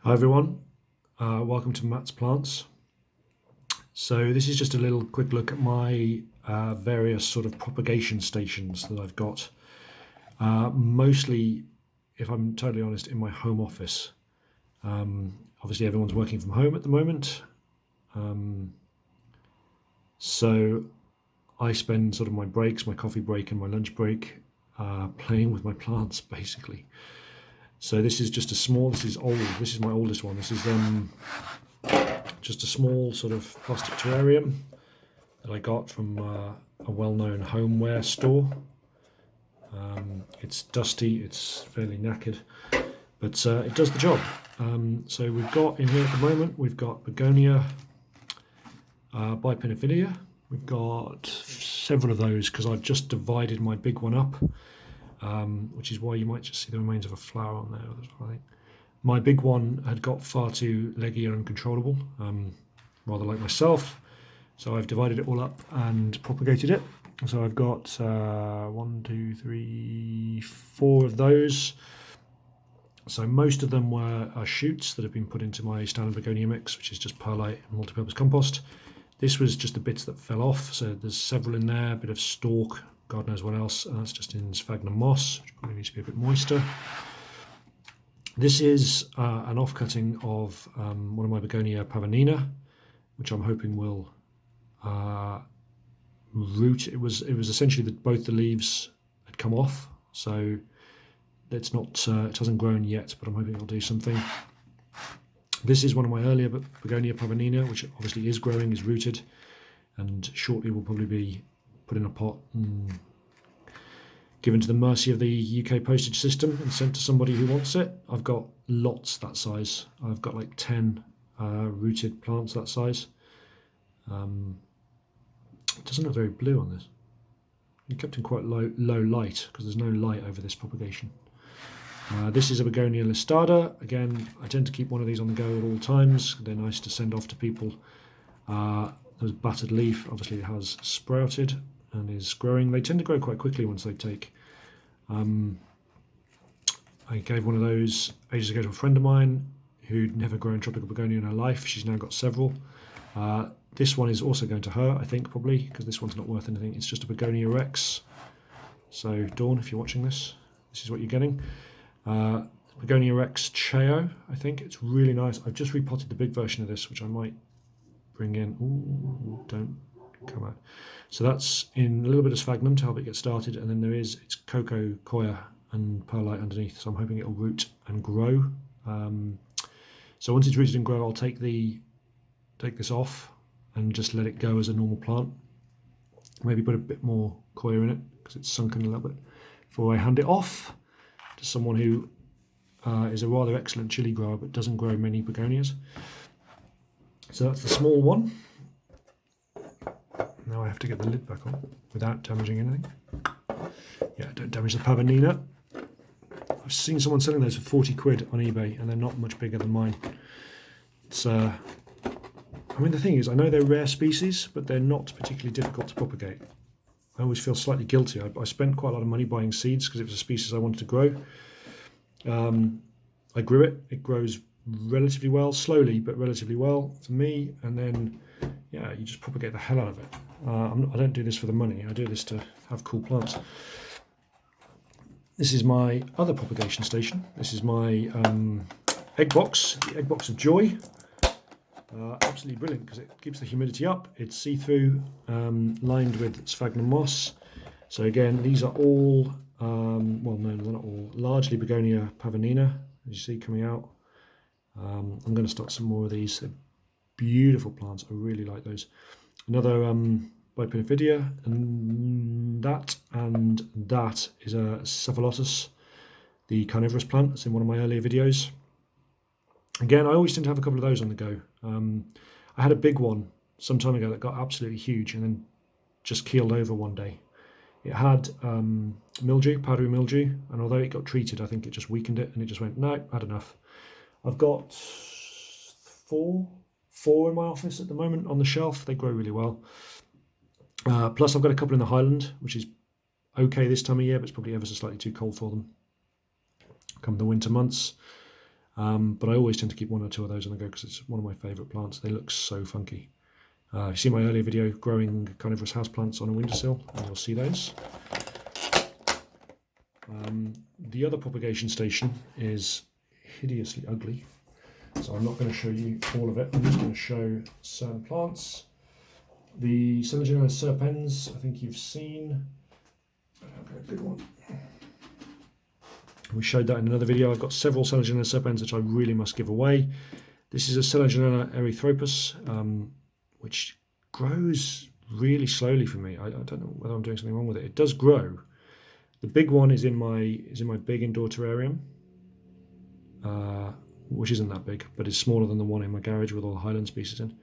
Hi everyone, welcome to Matt's Plants. So this is just a little quick look at my various sort of propagation stations that I've got. Mostly, if I'm totally honest, in my home office. Obviously everyone's working from home at the moment. So I spend sort of my breaks, my coffee break and my lunch break, playing with my plants basically. So this is just a small, this is my oldest one. This is just a small sort of plastic terrarium that I got from a well-known homeware store. It's dusty, it's fairly knackered, but it does the job. So we've got in here at the moment, we've got Begonia bipinnaphidea. We've got several of those because I've just divided my big one up. Which is why you might just see the remains of a flower on there. I think my big one had got far too leggy and uncontrollable, rather like myself. So I've divided it all up and propagated it. So I've got 1, 2, 3, 4 of those. So most of them were shoots that have been put into my standard Begonia mix, which is just perlite and multi-purpose compost. This was just the bits that fell off. So there's several in there, a bit of stalk, God knows what else, and that's just in sphagnum moss, which probably needs to be a bit moister. This is an offcutting of one of my Begonia pavonina, which I'm hoping will root. It was essentially that both the leaves had come off, so it's not it hasn't grown yet, but I'm hoping it'll do something. This is one of my earlier Begonia pavonina, which obviously is growing, is rooted, and shortly will probably be put in a pot and given to the mercy of the UK postage system and sent to somebody who wants it. I've got lots that size. I've got like 10 rooted plants that size. It doesn't look very blue on this. It kept in quite low light because there's no light over this propagation. This is a Begonia listada. Again, I tend to keep one of these on the go at all times. They're nice to send off to people. There's battered leaf, obviously it has sprouted and is growing. They tend to grow quite quickly once they take. I gave one of those ages ago to a friend of mine who'd never grown tropical begonia in her life. She's now got several. This one is also going to her, I think, probably, because this one's not worth anything. It's just a Begonia Rex. So Dawn, if you're watching this, this is what you're getting. Begonia Rex Cheo, I think. It's really nice. I've just repotted the big version of this, which I might bring in. Ooh, don't come out. So that's in a little bit of sphagnum to help it get started, and then it's cocoa, coir and perlite underneath, so I'm hoping it'll root and grow. So once it's rooted and grow, I'll take this off and just let it go as a normal plant. Maybe put a bit more coir in it because it's sunken a little bit before I hand it off to someone who is a rather excellent chili grower but doesn't grow many begonias. So that's the small one. Now I have to get the lid back on without damaging anything. Yeah, don't damage the pavonina. I've seen someone selling those for 40 quid on eBay and they're not much bigger than mine. It's I mean, the thing is, I know they're rare species, but they're not particularly difficult to propagate. I always feel slightly guilty. I spent quite a lot of money buying seeds because it was a species I wanted to grow. I grew it. It grows relatively well, slowly, but relatively well for me. And then, yeah, you just propagate the hell out of it. I don't do this for the money. I do this to have cool plants. This is my other propagation station. This is my eggbox, the eggbox of joy. Absolutely brilliant because it keeps the humidity up. It's see-through, lined with sphagnum moss. So again, these are all, well, no, they're not all, largely Begonia pavonina, as you see coming out. I'm going to start some more of these. They're beautiful plants. I really like those. Another bipinnaphidea, and that is a cephalotus, the carnivorous plant that's in one of my earlier videos. Again, I always tend to have a couple of those on the go. I had a big one some time ago that got absolutely huge and then just keeled over one day. It had mildew, powdery mildew, and although it got treated, I think it just weakened it and it just went, no, had enough. I've got four in my office at the moment on the shelf. They grow really well. Plus I've got a couple in the Highland, which is okay this time of year, but it's probably ever so slightly too cold for them come the winter months. but I always tend to keep one or two of those on the go because it's one of my favourite plants. They look so funky. You see my earlier video growing carnivorous houseplants on a windowsill, and you'll see those. The other propagation station is hideously ugly, so I'm not going to show you all of it. I'm just going to show certain plants. The selaginella serpens, I think you've seen. Okay, good one. We showed that in another video. I've got several selaginella serpens which I really must give away. This is a selaginella erythropus, which grows really slowly for me. I don't know whether I'm doing something wrong with it. It does grow. The big one is in my big indoor terrarium, which isn't that big, but is smaller than the one in my garage with all the Highland species in.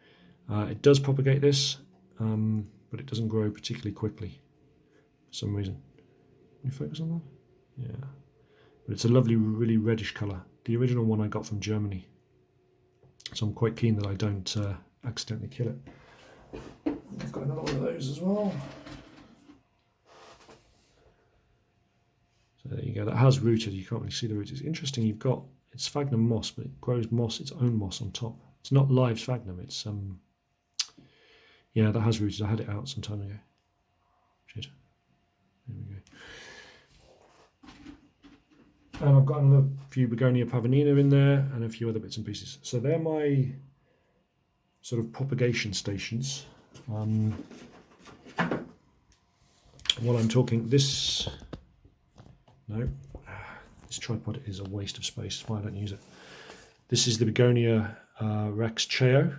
It does propagate this, but it doesn't grow particularly quickly for some reason. Can you focus on that? Yeah. But it's a lovely, really reddish colour. The original one I got from Germany. So I'm quite keen that I don't accidentally kill it. I've got another one of those as well. So there you go. That has rooted. You can't really see the roots. It's interesting. It's sphagnum moss, but it grows moss, its own moss on top. It's not live sphagnum. It's yeah, that has rooted. I had it out some time ago. Shit. There we go. And I've got another few Begonia pavonina in there and a few other bits and pieces. So they're my sort of propagation stations. While I'm talking, this tripod is a waste of space. That's why I don't use it. This is the Begonia Rex Cheo,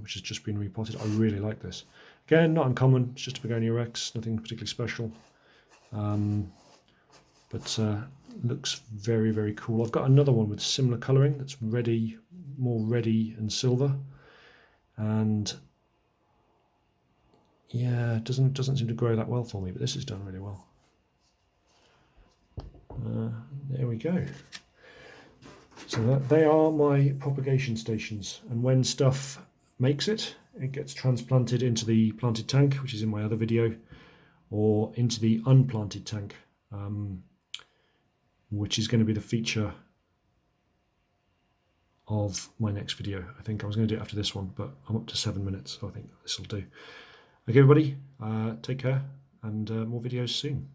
which has just been repotted. I really like this. Again, not uncommon. It's just a Begonia Rex, nothing particularly special. But looks very, very cool. I've got another one with similar colouring that's reddy, more reddy and silver, and yeah, it doesn't seem to grow that well for me, but this is done really well. There we go. So they are my propagation stations, and when stuff makes it, it gets transplanted into the planted tank, which is in my other video, or into the unplanted tank, which is going to be the feature of my next video. I think I was going to do it after this one, but I'm up to 7 minutes, so I think this will do. Okay, everybody, take care, and more videos soon.